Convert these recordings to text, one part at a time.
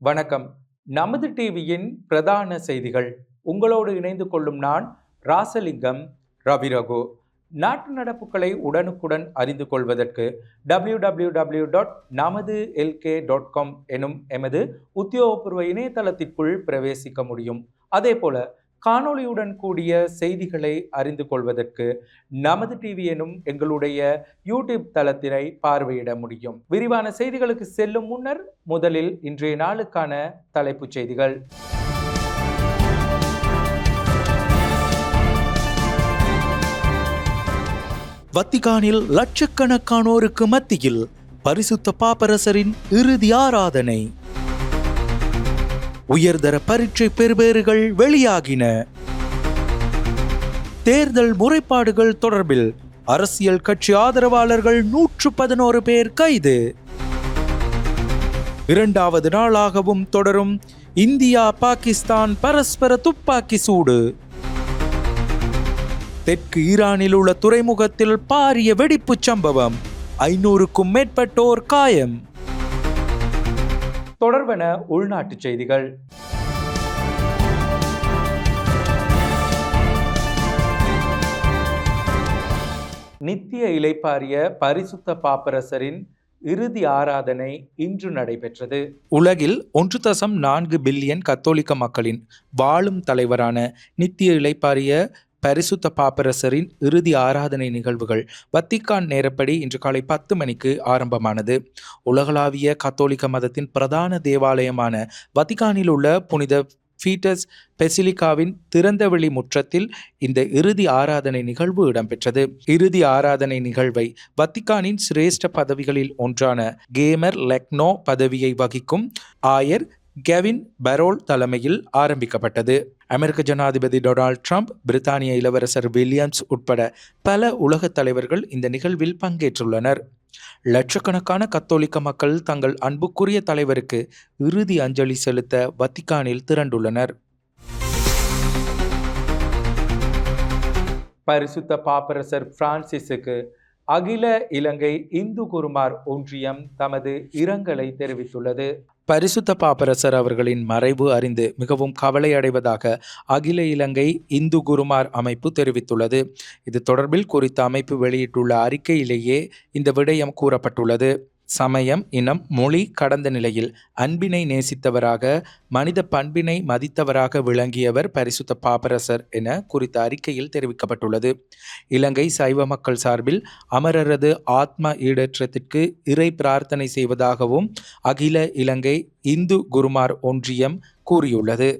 வணக்கம். நமது டிவியின் பிரதான செய்திகள். உங்களோடு இணைந்து கொள்ளும் நான் ராசலிங்கம் ரவிரகு. நாட்டு நடப்புகளை உடனுக்குடன் அறிந்து கொள்வதற்கு www.namadulk.com எனும் எமது உத்தியோகபூர்வ இணையதளத்திற்குள் பிரவேசிக்க முடியும். அதேபோல காணொளியுடன் கூடிய செய்திகளை அறிந்து கொள்வதற்கு நமது டிவி எனும் எங்களுடைய யூடியூப் தளத்தினை பார்வையிட முடியும். விரிவான செய்திகளுக்கு செல்லும் முன்னர் முதலில் இன்றைய நாளுக்கான தலைப்புச் செய்திகள். வத்திக்கானில் லட்சக்கணக்கானோருக்கு மத்தியில் பரிசுத்த பாப்பரசரின் இறுதி ஆராதனை. உயர்தர பரீட்சை பெறுபேறுகள் வெளியாகின. தேர்தல் முறைப்பாடுகள் தொடர்பில் அரசியல் கட்சி ஆதரவாளர்கள் 111 பேர் கைது. இரண்டாவது நாளாகவும் தொடரும் இந்தியா பாகிஸ்தான் பரஸ்பர துப்பாக்கி சூடு. தெற்கு ஈரானில் உள்ள துறைமுகத்தில் பாரிய வெடிப்பு சம்பவம், 500க்கும் மேற்பட்டோர் காயம். தொடர்பென உள்நாட்டு செய்திகள். நித்திய இளைப்பாறிய பரிசுத்த பாப்பரசரின் இறுதி ஆராதனை இன்று நடைபெற்றது. உலகில் 1.4 பில்லியன் கத்தோலிக்க மக்களின் வாழும் தலைவரான நித்திய இளைப்பாறிய பரிசுத்த பாப்பரசரின் இறுதி ஆராதனை நிகழ்வுகள் வத்திக்கான் நேரப்படி இன்று காலை 10 மணிக்கு ஆரம்பமானது. உலகளாவிய கத்தோலிக்க மதத்தின் பிரதான தேவாலயமான வத்திக்கானில் உள்ள புனித பீட்டர்ஸ் பெசிலிகாவின் திறந்தவெளி முற்றத்தில் இந்த இறுதி ஆராதனை நிகழ்வு இடம்பெற்றது. இறுதி ஆராதனை நிகழ்வை வத்திக்கானின் சிரேஷ்ட பதவிகளில் ஒன்றான கேமர் லெக்னோ பதவியை வகிக்கும் ஆயர் கெவின் பரோல் தலைமையில் ஆரம்பிக்கப்பட்டது. அமெரிக்க ஜனாதிபதி டொனால்ட் ட்ரம்ப், பிரித்தானிய இளவரசர் வில்லியம்ஸ் உட்பட பல உலக தலைவர்கள் இந்த நிகழ்வில் பங்கேற்றுள்ளனர். லட்சக்கணக்கான கத்தோலிக்க மக்கள் தங்கள் அன்புக்குரிய தலைவருக்கு இறுதி அஞ்சலி செலுத்த வத்திக்கானில் திரண்டுள்ளனர். பரிசுத்த பாப்பரசர் பிரான்சிஸுக்கு அகில இலங்கை இந்து குருமார் ஒன்றியம் தமது இரங்கலை தெரிவித்துள்ளது. பரிசுத்த பாப்பரசர் அவர்களின் மறைவு அறிந்து மிகவும் கவலை அடைவதாக அகில இலங்கை இந்து குருமார் அமைப்பு தெரிவித்துள்ளது. இது தொடர்பில் குறித்த அமைப்பு வெளியிட்டுள்ள அறிக்கையிலேயே இந்த விடயம் கூறப்பட்டுள்ளது. சமயம், இனம், மொழி கடந்த நிலையில் அன்பினை நேசித்தவராக, மனித பண்பினை மதித்தவராக விளங்கியவர் பரிசுத்த பாப்பரசர் என குறித்த அறிக்கையில் தெரிவிக்கப்பட்டுள்ளது. இலங்கை சைவ மக்கள் சார்பில் அமரரது ஆத்ம ஈடேற்றத்திற்கு இறை பிரார்த்தனை செய்வதாகவும் அகில இலங்கை இந்து குருமார் ஒன்றியம் கூறியுள்ளது.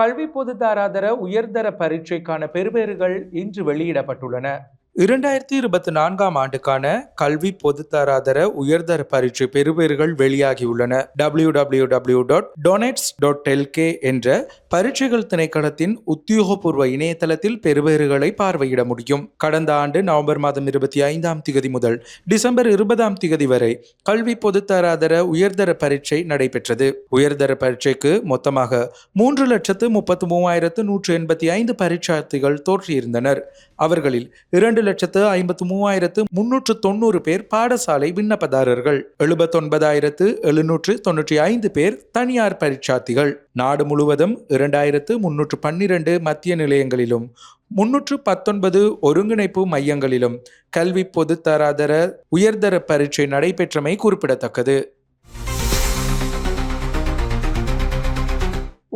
கல்வி பொதுத்தராதர உயர்தர பரீட்சைக்கான பெறுபேறுகள் இன்று வெளியிடப்பட்டுள்ளன. 2024 ஆண்டுக்கான கல்வி பொதுத்தராதர உயர்தர பரீட்சை பெறுபேறுகள் வெளியாகியுள்ளன. www.donets.lk என்ற பரீட்சைகள் திணைக்களத்தின் உத்தியோகபூர்வ இணையதளத்தில் பெறுபேறுகளை பார்வையிட முடியும். கடந்த ஆண்டு நவம்பர் மாதம் 25ஆம் திகதி முதல் டிசம்பர் 20ஆம் திகதி வரை கல்வி பொதுத்தராதர உயர்தர பரீட்சை நடைபெற்றது. உயர்தர பரீட்சைக்கு மொத்தமாக 3,33,185 பரீட்சார்த்திகள் தோற்றியிருந்தனர். அவர்களில் 2,53,390 பேர் பாடசாலை விண்ணப்பதாரர்கள், 79,795 பேர் தனியார் பரீட்சார்த்திகள். நாடு முழுவதும் 2,312 மத்திய நிலையங்களிலும் 319 ஒருங்கிணைப்பு மையங்களிலும் கல்வி பொதுத்தராதர உயர்தர பரீட்சை நடைபெற்றமை குறிப்பிடத்தக்கது.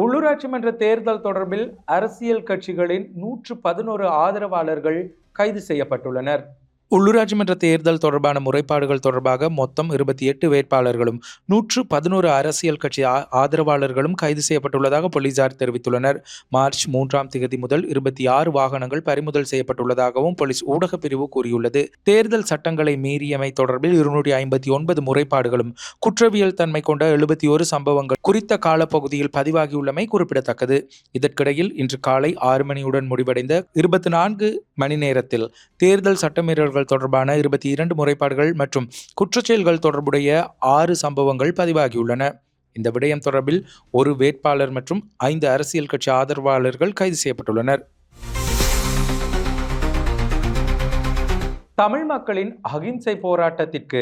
உள்ளூராட்சி மன்ற தேர்தல் தொடர்பில் அரசியல் கட்சிகளின் 111 ஆதரவாளர்கள் கைது செய்யப்பட்டுள்ளனர். உள்ளூராட்சி மன்ற தேர்தல் தொடர்பான முறைப்பாடுகள் தொடர்பாக மொத்தம் 28 வேட்பாளர்களும் 111 அரசியல் கட்சி ஆதரவாளர்களும் கைது செய்யப்பட்டுள்ளதாக போலீசார் தெரிவித்துள்ளனர். மார்ச் 3ஆம் திகதி முதல் 26 வாகனங்கள் பறிமுதல் செய்யப்பட்டுள்ளதாகவும் போலீஸ் ஊடக பிரிவு கூறியுள்ளது. தேர்தல் சட்டங்களை மீறியமை தொடர்பில் 259 முறைப்பாடுகளும் குற்றவியல் தன்மை கொண்ட 71 சம்பவங்கள் குறித்த காலப்பகுதியில் பதிவாகியுள்ளமை குறிப்பிடத்தக்கது. இதற்கிடையில் இன்று காலை 6 மணியுடன் முடிவடைந்த 24 மணி நேரத்தில் தேர்தல் சட்டமீறல்கள் தொடர்பான 22 முறைப்பாடுகள் மற்றும் குற்றச்செயல்கள் தொடர்புடைய 6 சம்பவங்கள் பதிவாகியுள்ளன. இந்த விடயம் தொடர்பில் ஒரு வேட்பாளர் மற்றும் 5 அரசியல் கட்சி ஆதரவாளர்கள் கைது செய்யப்பட்டுள்ளனர். தமிழ் மக்களின் அகிம்சை போராட்டத்திற்கு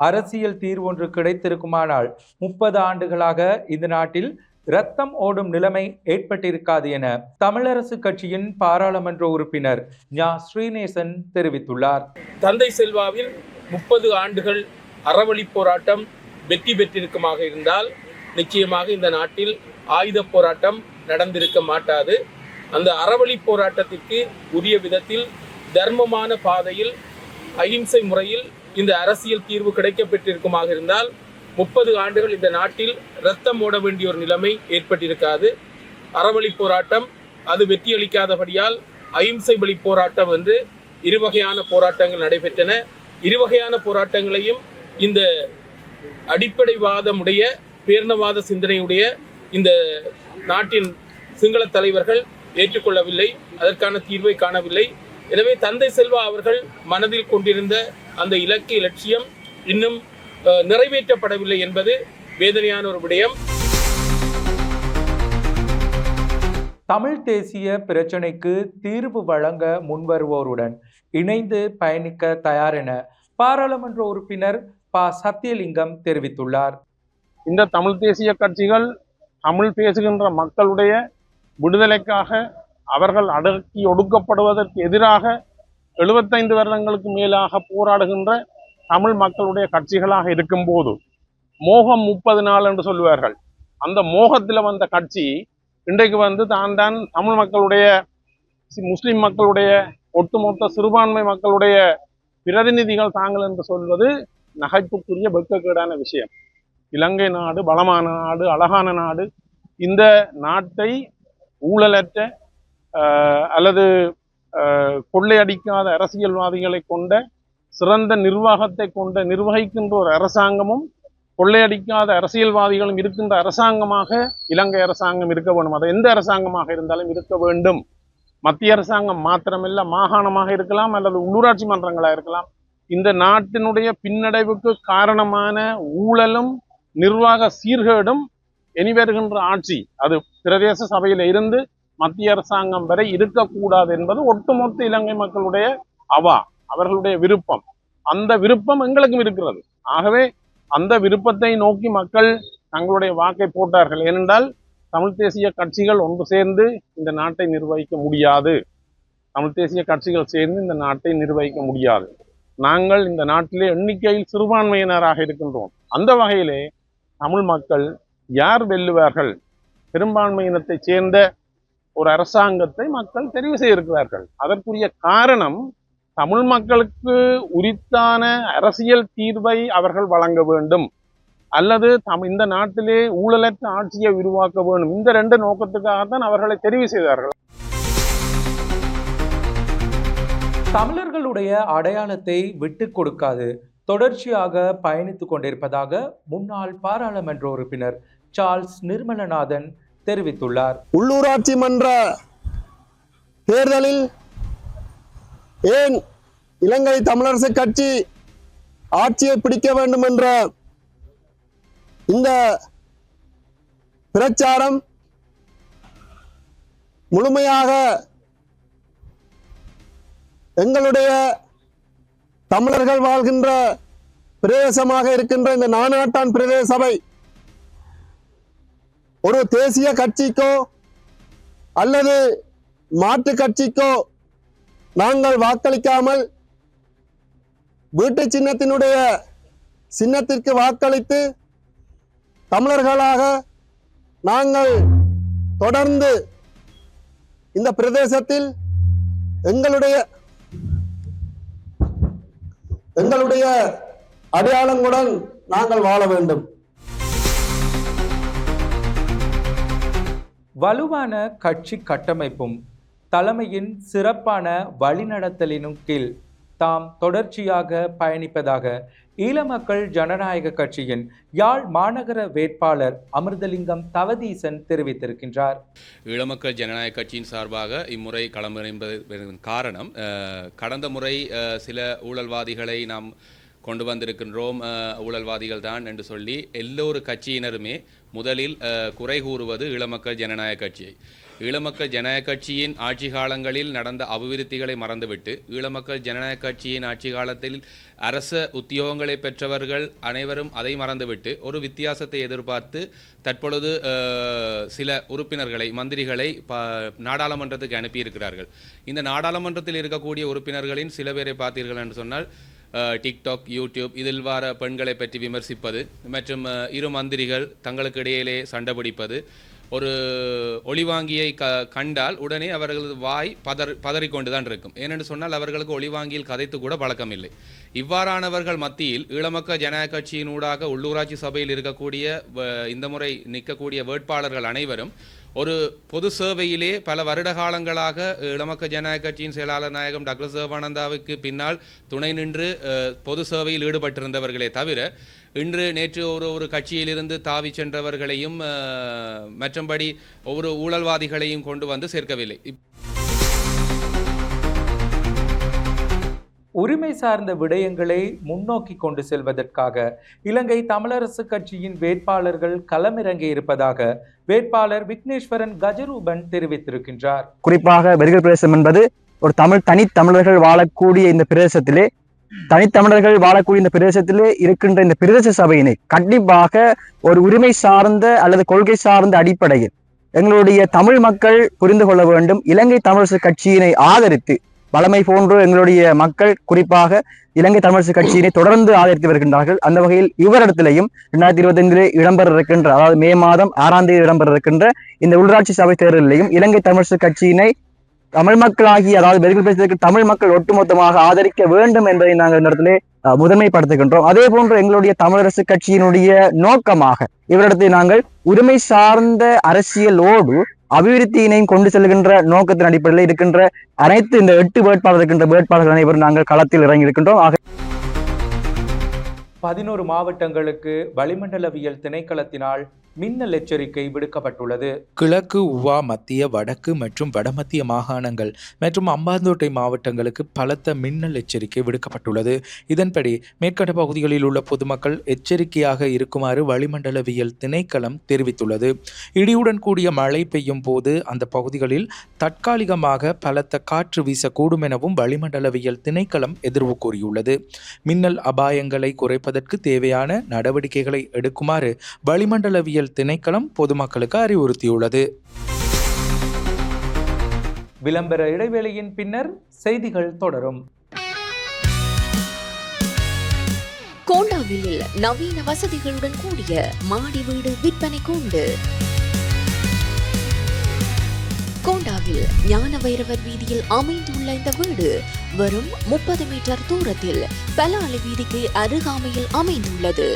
அரசியல் தீர்வொன்று கிடைத்திருக்குமானால் 30 ஆண்டுகளாக இந்த நாட்டில் இரத்தம் ஓடும் நிலைமை ஏற்பட்டிருக்காது என தமிழரசு கட்சியின் பாராளுமன்ற உறுப்பினர் ஞா ஸ்ரீநேசன் தெரிவித்துள்ளார். தந்தை செல்வாவின் 30 ஆண்டுகள் அறவழி போராட்டம் வெற்றி பெற்றிருக்குமாக இருந்தால் நிச்சயமாக இந்த நாட்டில் ஆயுத போராட்டம் நடந்திருக்க மாட்டாது. அந்த அறவழி போராட்டத்திற்கு உரிய விதத்தில் தர்மமான பாதையில் அகிம்சை முறையில் இந்த அரசியல் தீர்வு கிடைக்கப்பெற்றிருக்குமாக இருந்தால் 30 ஆண்டுகள் இந்த நாட்டில் இரத்தம் ஓட வேண்டிய ஒரு நிலைமை ஏற்பட்டிருக்காது. அறவழி போராட்டம் அது வெற்றியளிக்காதபடியால் அகிம்சை வழி போராட்டம் என்று இருவகையான போராட்டங்கள் நடைபெற்றன. இருவகையான போராட்டங்களையும் இந்த அடிப்படைவாதமுடைய பேரினவாத சிந்தனையுடைய இந்த நாட்டின் சிங்கள தலைவர்கள் ஏற்றுக்கொள்ளவில்லை, அதற்கான தீர்வை காணவில்லை. எனவே தந்தை செல்வா அவர்கள் மனதில் கொண்டிருந்த அந்த இலக்கு இலட்சியம் இன்னும் நிறைவேற்றப்படவில்லை என்பது வேதனையான ஒரு விடயம். தமிழ் தேசிய பிரச்சினைக்கு தீர்வு வழங்க முன்வருவோருடன் இணைந்து பயணிக்க தயார் என பாராளுமன்ற உறுப்பினர் ப. சத்தியலிங்கம் தெரிவித்துள்ளார். இந்த தமிழ் தேசிய கட்சிகள் தமிழ் பேசுகின்ற மக்களுடைய விடுதலைக்காக அவர்கள் அடக்கி ஒடுக்கப்படுவதற்கு எதிராக 75 வருடங்களுக்கு மேலாக போராடுகின்ற தமிழ் மக்களுடைய கட்சிகளாக இருக்கும்போது மோகம் 30 நாள் என்று சொல்லுவார்கள். அந்த மோகத்தில் வந்த கட்சி இன்றைக்கு தான் தமிழ் மக்களுடைய முஸ்லிம் மக்களுடைய ஒட்டுமொத்த சிறுபான்மை மக்களுடைய பிரதிநிதிகள் தாங்கள் என்று சொல்வது நகைப்புக்குரிய வெட்கக்கேடான விஷயம். இலங்கை நாடு பலமான நாடு, அழகான நாடு. இந்த நாட்டை ஊழலற்ற அல்லது கொள்ளையடிக்காத அரசியல்வாதிகளை கொண்ட சிறந்த நிர்வாகத்தை கொண்ட நிர்வகிக்கின்ற ஒரு அரசாங்கமும் கொள்ளையடிக்காத அரசியல்வாதிகளும் இருக்கின்ற அரசாங்கமாக இலங்கை அரசாங்கம் இருக்க வேண்டும். அது எந்த அரசாங்கமாக இருந்தாலும் இருக்க வேண்டும். மத்திய அரசாங்கம் மாத்திரமில்ல, மாகாணமாக இருக்கலாம் அல்லது உள்ளூராட்சி மன்றங்களாக இருக்கலாம். இந்த நாட்டினுடைய பின்னடைவுக்கு காரணமான ஊழலும் நிர்வாக சீர்கேடும் இனி வருகின்ற ஆட்சி அது பிரதேச சபையில இருந்து மத்திய அரசாங்கம் வரை இருக்கக்கூடாது என்பது ஒட்டுமொத்த இலங்கை மக்களுடைய அவர்களுடைய விருப்பம். அந்த விருப்பம் எங்களுக்கும் இருக்கிறது. ஆகவே அந்த விருப்பத்தை நோக்கி மக்கள் தங்களுடைய வாக்கை போட்டார்கள். ஏனென்றால் தமிழ் தேசிய கட்சிகள் ஒன்று சேர்ந்து இந்த நாட்டை நிர்வகிக்க முடியாது. தமிழ் தேசிய கட்சிகள் சேர்ந்து இந்த நாட்டை நிர்வகிக்க முடியாது. நாங்கள் இந்த நாட்டிலே எண்ணிக்கையில் சிறுபான்மையினராக இருக்கின்றோம். அந்த வகையிலே தமிழ் மக்கள் யார் வெல்லுவார்கள்? பெரும்பான்மையினத்தை சேர்ந்த ஒரு அரசாங்கத்தை மக்கள் தெரிவு செய்திருக்கிறார்கள். அதற்குரிய காரணம் தமிழ் மக்களுக்கு உரித்தான அரசியல் தீர்வை அவர்கள் வழங்க வேண்டும், அல்லது இந்த நாட்டிலே ஊழலற்ற ஆட்சியை உருவாக்க வேண்டும். இந்த 2 நோக்கத்துக்காகத்தான் அவர்களை தெரிவு செய்தார்கள். தமிழர்களுடைய அடையாளத்தை விட்டு கொடுக்காது தொடர்ச்சியாக பயணித்துக் கொண்டிருப்பதாக முன்னாள் பாராளுமன்ற உறுப்பினர் சார்ல்ஸ் நிர்மலநாதன் தெரிவித்துள்ளார். உள்ளூராட்சி மன்ற தேர்தலில் ஏன் இலங்கை தமிழரசு கட்சி ஆட்சியை பிடிக்க வேண்டும் என்ற இந்த பிரச்சாரம் முழுமையாக எங்களுடைய தமிழர்கள் வாழ்கின்ற பிரதேசமாக இருக்கின்ற இந்த நானாட்டான் பிரதேச சபை ஒரு தேசிய கட்சிக்கோ அல்லது மாற்று கட்சிக்கோ நாங்கள் வாக்களிக்காமல் வீட்டு சின்னத்தினுடைய சின்னத்திற்கு வாக்களித்து தமிழர்களாக நாங்கள் தொடர்ந்து இந்த பிரதேசத்தில் எங்களுடைய அடையாளங்களுடன் நாங்கள் வாழ வேண்டும். வலுவான கட்சி கட்டமைப்பும் தலைமையின் சிறப்பான வழிநடத்தலினும் கீழ் தாம் தொடர்ச்சியாக பயணிப்பதாக ஈழமக்கள் ஜனநாயக கட்சியின் யாழ் மாநகர வேட்பாளர் அமிர்தலிங்கம் தவதீசன் தெரிவித்திருக்கின்றார். ஈழமக்கள் ஜனநாயக கட்சியின் சார்பாக இம்முறை களமிறங்குவதன் காரணம், கடந்த முறை சில ஊழல்வாதிகளை நாம் கொண்டு வந்திருக்கின்றோம், ஊழல்வாதிகள் தான் என்று சொல்லி எல்லோரு கட்சியினருமே முதலில் குறை கூறுவது ஈழமக்கள் ஜனநாயக கட்சியை. ஈழமக்கள் ஜனநாயக கட்சியின் ஆட்சி காலங்களில் நடந்த அபிவிருத்திகளை மறந்துவிட்டு ஈழமக்கள் ஜனநாயக கட்சியின் ஆட்சி காலத்தில் அரச உத்தியோகங்களை பெற்றவர்கள் அனைவரும் அதை மறந்துவிட்டு ஒரு வித்தியாசத்தை எதிர்பார்த்து தற்பொழுது சில உறுப்பினர்களை மந்திரிகளை நாடாளுமன்றத்துக்கு அனுப்பியிருக்கிறார்கள். இந்த நாடாளுமன்றத்தில் இருக்கக்கூடிய உறுப்பினர்களின் சில பேரை பார்த்தீர்கள் என்று சொன்னால் டிக்டாக், யூடியூப் இதில் வர பெண்களை பற்றி விமர்சிப்பது மற்றும் இரு மந்திரிகள் தங்களுக்கு இடையிலே சண்டை பிடிப்பது, ஒரு ஒளிவாங்கியை கண்டால் உடனே அவர்களது வாய் பதறிக்கொண்டு தான் இருக்கும். ஏனென்று சொன்னால் அவர்களுக்கு ஒளிவாங்கியில் கதைத்து கூட பழக்கம் இல்லை. இவ்வாறானவர்கள் மத்தியில் ஈழமக்கள் ஜனநாயக கட்சியின் ஊடாக உள்ளூராட்சி சபையில் இருக்கக்கூடிய இந்த முறை நிற்கக்கூடிய வேட்பாளர்கள் அனைவரும் ஒரு பொது சேவையிலே பல வருட காலங்களாக ஈழமக்கள் ஜனநாயக கட்சியின் செயலாளர் நாயகம் டாக்டர் சிவானந்தாவுக்கு பின்னால் துணை நின்று பொது சேவையில் ஈடுபட்டிருந்தவர்களே தவிர இன்று நேற்று ஒரு கட்சியிலிருந்து தாவி சென்றவர்களையும் மற்றபடி ஒவ்வொரு ஊழல்வாதிகளையும் கொண்டு வந்து சேர்க்கவில்லை. உரிமை சார்ந்த விடயங்களை முன்னோக்கி கொண்டு செல்வதற்காக இலங்கை தமிழரசு கட்சியின் வேட்பாளர்கள் களமிறங்கி இருப்பதாக வேட்பாளர் விக்னேஸ்வரன் கஜரூபன் தெரிவித்திருக்கின்றார். குறிப்பாக வெறிகள் பிரதேசம் என்பது ஒரு தனித்தமிழர்கள் வாழக்கூடிய இந்த பிரதேசத்திலே தனித்தமிழர்கள் வாழக்கூடிய இந்த பிரதேசத்திலே இருக்கின்ற இந்த பிரதேச சபையினை கண்டிப்பாக ஒரு உரிமை சார்ந்த அல்லது கொள்கை சார்ந்த அடிப்படையில் எங்களுடைய தமிழ் மக்கள் புரிந்து கொள்ள வேண்டும். இலங்கை தமிழரசு கட்சியினை ஆதரித்து வளமை போன்று எங்களுடைய மக்கள் குறிப்பாக இலங்கை தமிழரசு கட்சியினை தொடர்ந்து ஆதரித்து வருகின்றார்கள். அந்த வகையில் இவரிடத்திலையும் 2025 இடம்பெற இருக்கின்ற, அதாவது மே மாதம் 6ஆம் தேதி இடம்பெற இருக்கின்ற இந்த உள்ளாட்சி சபை தேர்தலிலையும் இலங்கை தமிழரசு கட்சியினை தமிழ் மக்களாகி, அதாவது வெறிகள் பிரதேசத்திற்கு தமிழ் மக்கள் ஒட்டுமொத்தமாக ஆதரிக்க வேண்டும் என்பதை நாங்கள் இந்த இடத்திலே முதன்மைப்படுத்துகின்றோம். அதே போன்று எங்களுடைய தமிழரசு கட்சியினுடைய நோக்கமாக இவரிடத்தை நாங்கள் உரிமை சார்ந்த அரசியலோடு அபிவிருத்தியினையும் கொண்டு செல்கின்ற நோக்கத்தின் அடிப்படையில் இருக்கின்ற அனைத்து இந்த 8 வேட்பாளர் இருக்கின்ற வேட்பாளர்கள் அனைவரும் நாங்கள் களத்தில் இறங்கி இருக்கின்றோம். 11 மாவட்டங்களுக்கு வளிமண்டலவியல் திணைக்களத்தினால் மின்னல் எச்சரிக்கை விடுக்கப்பட்டுள்ளது. கிழக்கு, உவா, மத்திய, வடக்கு மற்றும் வடமத்திய மாகாணங்கள் மற்றும் அம்பாந்தோட்டை மாவட்டங்களுக்கு பலத்த மின்னல் எச்சரிக்கை விடுக்கப்பட்டுள்ளது. இதன்படி மேற்கண்ட பகுதிகளில் உள்ள பொதுமக்கள் எச்சரிக்கையாக இருக்குமாறு வளிமண்டலவியல் திணைக்களம் தெரிவித்துள்ளது. இடியுடன் கூடிய மழை பெய்யும் போது அந்த பகுதிகளில் தற்காலிகமாக பலத்த காற்று வீசக்கூடும் எனவும் வளிமண்டலவியல் திணைக்களம் எதிர்வு கூறியுள்ளது. மின்னல் அபாயங்களை குறைப்பதற்கு தேவையான நடவடிக்கைகளை எடுக்குமாறு வளிமண்டலவியல் திணைக்களம் பொதுமக்களுக்கு அறிவுறுத்தியுள்ளது. விளம்பர இடைவேளையின் பின்னர் செய்திகள் தொடரும். கோண்டாவில் நவீன வசதிகளுடன் கூடிய மாடி வீடு விற்பனை கூண்டு. கோண்டாவில் ஞான வைரவர் வீதியில் அமைந்துள்ள இந்த வீடு வெறும் 30 மீட்டர் தூரத்தில் பலாலி வீதிக்கு அருகாமையில் அமைந்துள்ளது.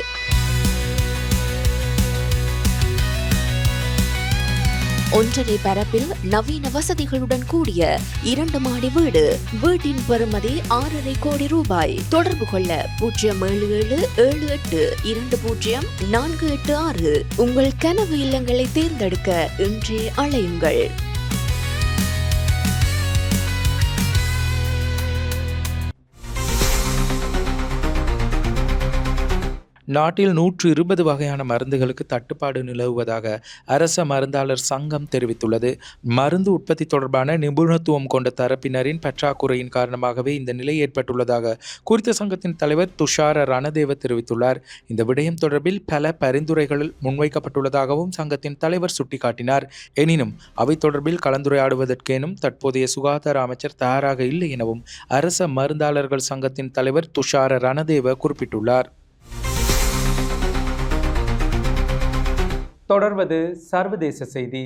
ஒன்றரை பரப்பில் நவீன வசதிகளுடன் கூடிய 2 மாடி வீடு. வீட்டின் பெறுமதி 6.5 கோடி ரூபாய். தொடர்பு கொள்ள 077-7820-486. உங்கள் கனவு இல்லங்களை தேர்ந்தெடுக்க இன்றே அழையுங்கள். நாட்டில் 120 வகையான மருந்துகளுக்கு தட்டுப்பாடு நிலவுவதாக அரச மருந்தாளர் சங்கம் தெரிவித்துள்ளது. மருந்து உற்பத்தி தொடர்பான நிபுணத்துவம் கொண்ட தரப்பினரின் பற்றாக்குறையின் காரணமாகவே இந்த நிலை ஏற்பட்டுள்ளதாக குறித்த சங்கத்தின் தலைவர் துஷார ரணதேவ தெரிவித்துள்ளார். இந்த விடயம் தொடர்பில் பல பரிந்துரைகள் முன்வைக்கப்பட்டுள்ளதாகவும் சங்கத்தின் தலைவர் சுட்டிக்காட்டினார். எனினும் அவை தொடர்பில் கலந்துரையாடுவதற்கேனும் தற்போதைய சுகாதார அமைச்சர் தயாராக இல்லை எனவும் அரச மருந்தாளர்கள் சங்கத்தின் தலைவர் துஷார ரணதேவ குறிப்பிட்டுள்ளார். தொடர்வது சர்வதேச செய்தி.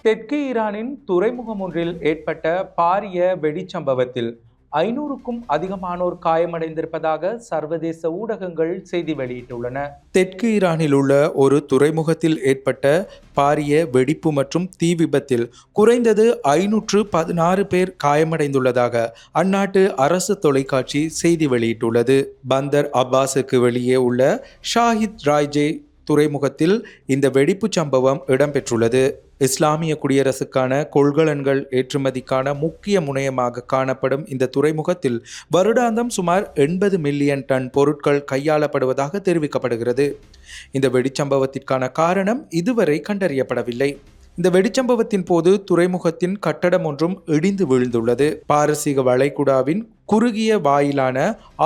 தெற்கு ஈரானின் துறைமுகம் ஒன்றில் ஏற்பட்ட பாரிய வெடிச்சம்பவத்தில் 500க்கும் அதிகமானோர் காயமடைந்திருப்பதாக சர்வதேச ஊடகங்கள் செய்தி வெளியிட்டுள்ளன. தெற்கு ஈரானில் உள்ள ஒரு துறைமுகத்தில் ஏற்பட்ட பாரிய வெடிப்பு மற்றும் தீ விபத்தில் குறைந்தது 516 பேர் காயமடைந்துள்ளதாக அந்நாட்டு அரசு தொலைக்காட்சி செய்தி வெளியிட்டுள்ளது. பந்தர் அப்பாஸுக்கு வெளியே உள்ள ஷாஹித் ராய்ஜே துறைமுகத்தில் இந்த வெடிப்பு சம்பவம் இடம்பெற்றுள்ளது. இஸ்லாமிய குடியரசுக்கான கொள்கலன்கள் ஏற்றுமதிக்கான முக்கிய முனையமாக காணப்படும் இந்த துறைமுகத்தில் வருடாந்தம் சுமார் 80 மில்லியன் டன் பொருட்கள் கையாளப்படுவதாக தெரிவிக்கப்படுகிறது. இந்த வெடிச்சம்பவத்திற்கான காரணம் இதுவரை கண்டறியப்படவில்லை. இந்த வெடிச்சம்பவத்தின் போது துறைமுகத்தின் கட்டடம் ஒன்றும் இடிந்து வீழ்ந்துள்ளது. பாரசீக வளைகுடாவின் குறுகிய வாயிலான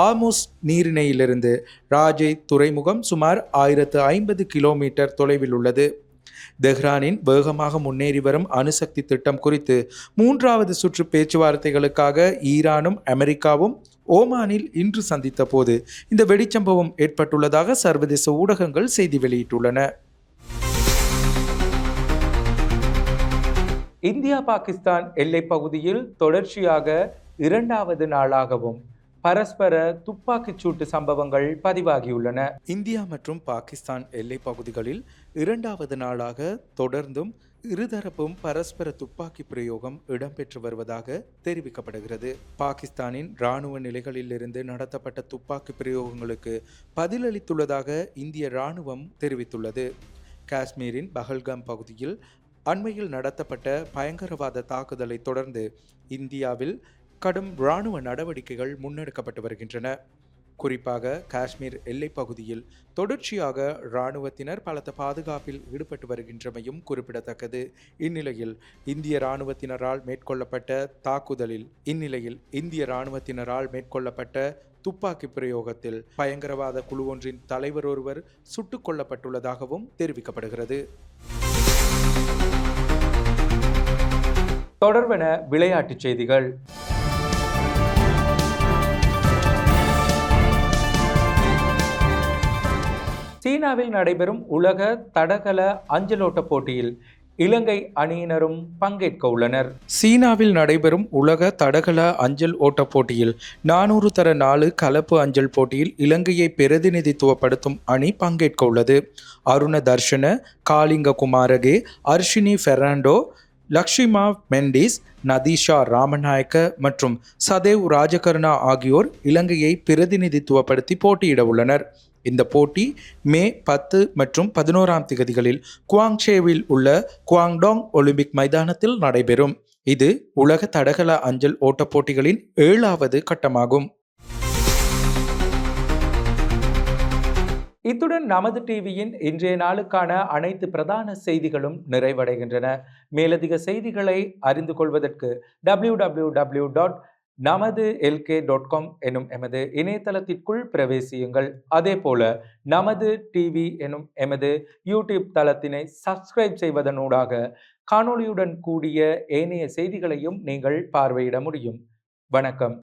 ஆர்முஸ் நீரிணையிலிருந்து ராஜை துறைமுகம் சுமார் 1050 கிலோமீட்டர் தொலைவில் உள்ளது. தெஹ்ரானின் வேகமாக முன்னேறி வரும் அணுசக்தி திட்டம் குறித்து 3வது சுற்று பேச்சுவார்த்தைகளுக்காக ஈரானும் அமெரிக்காவும் ஓமானில் இன்று சந்தித்த போது இந்த வெடிச்சம்பவம் ஏற்பட்டுள்ளதாக சர்வதேச ஊடகங்கள் செய்தி வெளியிட்டுள்ளன. இந்தியா பாகிஸ்தான் எல்லைப் பகுதியில் தொடர்ச்சியாக 2வது நாளாகவும் பரஸ்பர துப்பாக்கிச் சூட்டு சம்பவங்கள் பதிவாகியுள்ளன. இந்தியா மற்றும் பாகிஸ்தான் எல்லைப் பகுதிகளில் 2வது நாளாக தொடர்ந்தும் இருதரப்பும் பரஸ்பர துப்பாக்கி பிரயோகம் இடம்பெற்று வருவதாக தெரிவிக்கப்படுகிறது. பாகிஸ்தானின் இராணுவ நிலைகளிலிருந்து நடத்தப்பட்ட துப்பாக்கி பிரயோகங்களுக்கு பதிலளித்துள்ளதாக இந்திய இராணுவம் தெரிவித்துள்ளது. காஷ்மீரின் பஹல்காம் பகுதியில் அண்மையில் நடத்தப்பட்ட பயங்கரவாத தாக்குதலை தொடர்ந்து இந்தியாவில் கடும் இராணுவ நடவடிக்கைகள் முன்னெடுக்கப்பட்டு வருகின்றன. குறிப்பாக காஷ்மீர் எல்லைப் பகுதியில் தொடர்ச்சியாக இராணுவத்தினர் பலத்த பாதுகாப்பில் ஈடுபட்டு வருகின்றமையும் குறிப்பிடத்தக்கது. இந்நிலையில் இந்திய இராணுவத்தினரால் மேற்கொள்ளப்பட்ட துப்பாக்கி பிரயோகத்தில் பயங்கரவாத குழு ஒன்றின் தலைவர் ஒருவர் சுட்டுக் கொல்லப்பட்டுள்ளதாகவும் தெரிவிக்கப்படுகிறது. தொடர்வன விளையாட்டுச் செய்திகள். சீனாவில் நடைபெறும் உலக தடகள அஞ்சலோட்ட போட்டியில் இலங்கை அணியினரும் பங்கேற்க உள்ளனர். சீனாவில் நடைபெறும் உலக தடகள அஞ்சல் ஓட்ட போட்டியில் 400x4 கலப்பு அஞ்சல் போட்டியில் இலங்கையை பிரதிநிதித்துவப்படுத்தும் அணி பங்கேற்க உள்ளது. அருண தர்ஷன, காலிங்க குமாரகே, அர்ஷினி பெர்னாண்டோ, லக்ஷிமா மெண்டிஸ், நதீஷா ராமநாயக்க மற்றும் சதேவ் ராஜகர்ணா ஆகியோர் இலங்கையை பிரதிநிதித்துவப்படுத்தி போட்டியிட உள்ளனர். இந்த போட்டி மே 10 மற்றும் 11ஆம் திகதிகளில் குவாங்சேவில் உள்ள குவாங்டாங் ஒலிம்பிக் மைதானத்தில் நடைபெறும். இது உலக தடகள அஞ்சல் ஓட்ட போட்டிகளின் 7வது கட்டமாகும். இத்துடன் நமது டிவியின் இன்றைய நாளுக்கான அனைத்து பிரதான செய்திகளும் நிறைவடைகின்றன. மேலதிக செய்திகளை அறிந்து கொள்வதற்கு www.namadulk.com எனும் எமது இணையதளத்திற்குள் பிரவேசியுங்கள். அதே போல நமது டிவி எனும் எமது யூடியூப் தளத்தினை சப்ஸ்கிரைப் செய்வதனூடாக காணொளியுடன் கூடிய ஏனைய செய்திகளையும் நீங்கள் பார்வையிட முடியும். வணக்கம்.